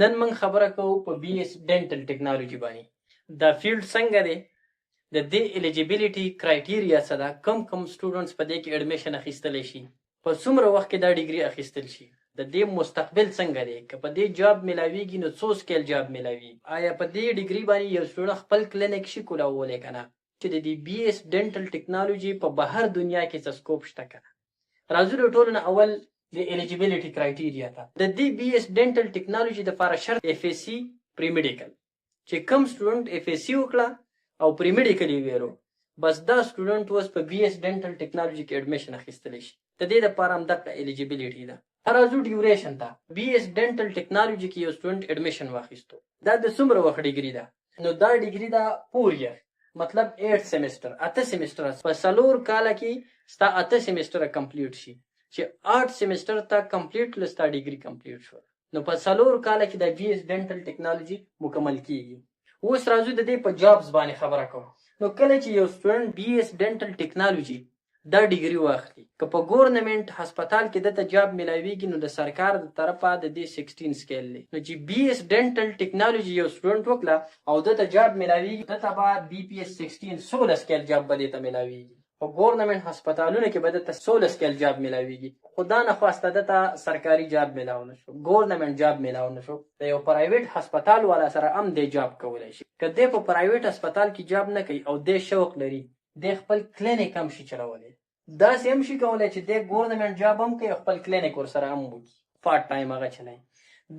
نن موږ خبره کوو په بي اس ډینټل ټیکنالوژي باندې. دا فیلډ څنګه دی، د دې الیجیبیلیټي کرایټیریا څه ده، کم سټوډنټس په دې کې ایډمیشن اخیستلی شي، په څومره وخت کې دا ډیګري اخیستل شي، د دې مستقبل څنګه دی، که په دې جاب میلاویږي نو څو سکیل جاب میلاوي، آیا په دې ډیګري باندې یو سټوډنټ خپل کلینیک شي کولاولی که نه، چې د دې بي اس ډینټل ټیکنالوژي په بهر دنیا کې څه سکوپ شته که نه. راځو د ټولو نه اول د الیجیبیلیټي کرایټیریا ته. د دې بي اس ډینټل ټیکنالوژي دپاره شرط اف اس سی پری میډیکل، چې کوم سټوډنټ اف اس سی وکړه او پری میډیکل یې ویلو، بس دا سټوډنټ اوس په بي اس ډینټل ټیکنالوژي کې ایډمیشن اخیستلی شي. د دې دپاره همدغه الیجیبیلیټي ده. راځو ډیوریشن ته. بي اس ډینټل ټیکنالوژي کې یو سټوډنټ ایډمیشن واخیستو، دا د څومره وخت ډیګري ده؟ نو دا ډیګري ده 4 ایئر، مطلب 8 سیمسټر، 8 سیمسټر په 4 کاله کې ستا 8 سیمسټر کمپلیټ شي، چې 8 سیمسټر ته کمپلیټ لستا ډیګري کمپلیټ شو، نو په 4 کاله کې د بي اس ډینټل ټیکنالوژي مکمل کیږي. اوس راځو د دې په جابز باندې خبره کوو. نو کله چې یو سټوډنټ بي اس ډینټل ټیکنالوژي دا ډیګري واخلي، که په ګورنمنټ هسپتال کې دته جاب میلاویږي نو د سرکار د طرفه د دې 16 سکیل دی. نو چې بي اس ډینټل ټیکنالوژي یو سټوډنټ وکړه او دته جاب میلاویږي، دته به بي پی اس 16 سکیل جاب به دې ته میلاویږي. په ګورنمنټ هسپتالونو کې به دته 16 سکیل جاب میلاویږي، خو دا نه خواسته دته سرکاري جاب میلاو نه شو، ګورنمنټ جاب میلاو نه شو، د یو پرایویټ هسپتال والا سره هم دی جاب کولی شي. که دی په پرایویټ هسپتال کې جاب نه کوي او دی شوق لري دی خپل کلینیک هم شي چلولی، داسې هم شي کولی چې دی ګورنمنټ جاب هم کوي او خپل کلینیک ورسره هم وکړي، پارټ ټایم هغه چلوي.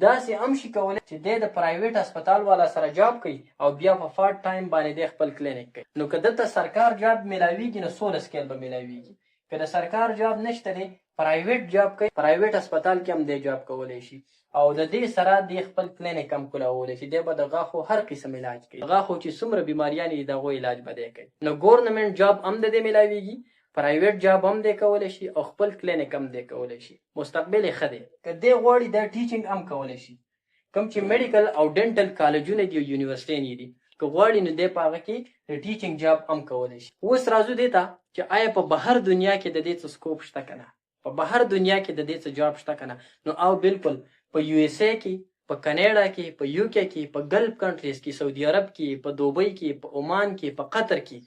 داسې هم شي کولی چې دی د پرایویټ هسپتال والا سره جاب کوي او بیا په پارټ ټایم باندې دی خپل کلینیک کوي. نو که دلته سرکار جاب میلاویږي نو 16 سکیل به میلاویږي، که د سرکار جاب نشته دی پرایویټ جاب کوي، پرایویټ هسپتال کې هم دی جاب کولی شي او د دې سره دی خپل کلینیک هم کولاولی شي. دی به د غاښو هر قسم علاج کوي، غاښو چې څومره بیماریانې دي د هغو علاج به دی کوي. نو ګورنمنټ جاب هم د دې میلاویږي، پرایویټ جاب هم دی کولی شي او خپل کلینیک هم دی کولی شي. مستقبل یې ښه دی. که دی غواړي دا ټیچینګ هم کولی شي، کوم چې میډیکل او ډینټل کالجونه دي او یونیورسټۍ دي، که غواړي نو دی په هغه کې د ټیچینګ جاب هم کولی شي. اوس راځو دې ته چې آیا په بهر دنیا کې د دې څه سکوپ شته که نه، په بهر دنیا کې د دې څه جاب شته که نه. نو او بالکل په یو اس ای کې، په کنیډا کې، په یو کې کې، په ګلف کنټریز کې، سعودي عرب کې، په دوبۍ کې، په عمان کې، په قطر کې،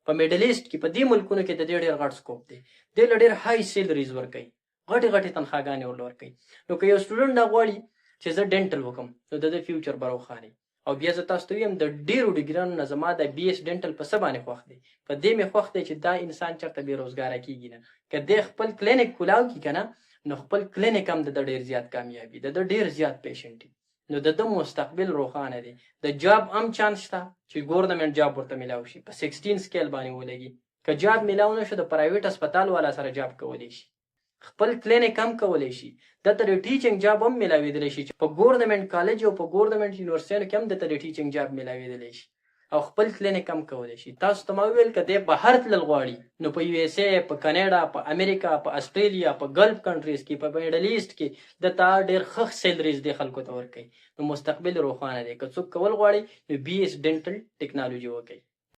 په میډل ایسټ کې، په دې ملکونو کې د دې ډېر غټ سکوپ دی. دی له ډېر های سیلریز ورکوي، غټې غټې تنخواګانې ورله ورکوي. نو که یو سټوډنټ دا غواړي چې زه ډینټل وکړم نو د ده فیوچر به روښانه. او بیا زه تاسو ته ویم د ډېرو ډیګریانو نه زما د بي اس ډینټل په څه باندې خوښ دی، په دې مې خوښ دی چې دا انسان چېرته بېروزګاره کېږي نه. که دی خپل کلینیک کولاو کړي که نه، نو خپل کلینیک هم د ده ډېر زیات کامیابي، د ده ډېر زیات پیشنټ دي، نو د ده مستقبل روښانه دی. د جاب هم چانس شته چې ګورنمنټ جاب ورته میلاو شي، په 16 سکیل باندې ولګي. که جاب میلاو نه شو د پرایویټ هسپتال والا سره جاب کولی شي، خپل کلینیک هم کولی شي، دلته د ټیچینګ جاب هم میلاویدلی شي، چې په ګورنمنټ کالج او په ګورنمنټ یونیورسټیانو کې هم دلته د ټیچینګ جاب میلاویدلی شي او خپل کلینیک هم کولی شي. تاسو ته ما وویل که دی بهر تلل غواړي نو په یو اس ای، په کنیډا، په امریکا، په اسټرالیا، په ګلف کنټریز کې، په میډل ایسټ کې دلته ډېر ښه سیلریز دی خلکو ته ورکوي. نو مستقبل روښانه دی. که څوک کول غواړي نو بي اس ډینټل ټیکنالوژي وکړي.